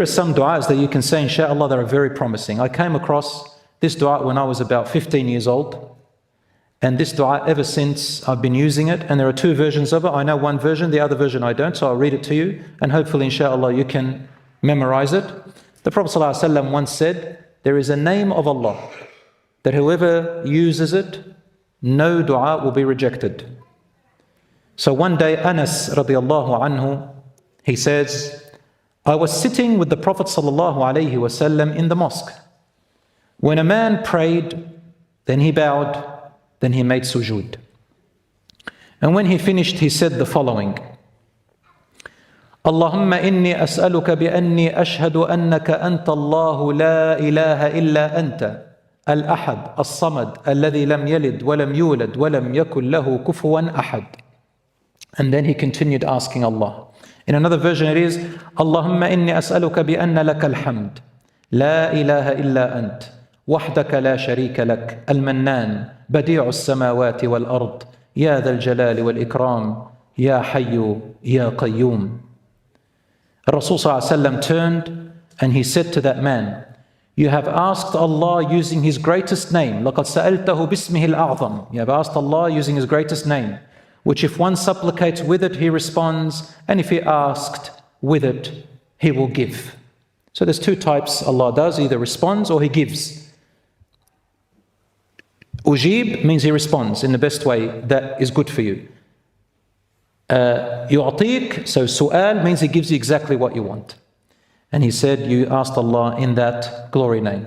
Here are some du'as that you can say, inshallah, that are very promising. I came across this du'a when I was about 15 years old. And this du'a, ever since, I've been using it. And there are two versions of it. I know one version, the other version I don't. So I'll read it to you. And hopefully, inshallah, you can memorize it. The Prophet ﷺ once said, there is a name of Allah that whoever uses it, no du'a will be rejected. So one day, Anas radiallahu anhu, he says, I was sitting with the Prophet ﷺ in the mosque. When a man prayed, then he bowed, then he made sujood. And when he finished, he said the following, Allahumma inni as'aluka bi'anni ashhadu annaka anta Allahu la ilaha illa anta al-ahad as-samad alladhi lam yalid wa lam yulad wa lam yakul lahu kufuwan ahad. And then he continued asking Allah. In another version it is, Allahumma inni as'aluka bi'anna laka al-hamd la ilaha illa ant wahdaka la sharika lak al-mannan badi'u as-samawati wal-ard ya dhal jalali wal-ikram ya hayyu ya qayyum. Rasul ﷺ turned and he said to that man, you have asked Allah using His greatest name. لَقَدْ سَأَلْتَهُ بِاسْمِهِ الْأَعْظَمِ. You have asked Allah using His greatest name, which if one supplicates with it, He responds, and if he asked with it, He will give. So there's two types Allah does, either responds or He gives. Ujib means He responds in the best way that is good for you. Yu'atiq, so su'al means He gives you exactly what you want. And he said, you asked Allah in that glory name.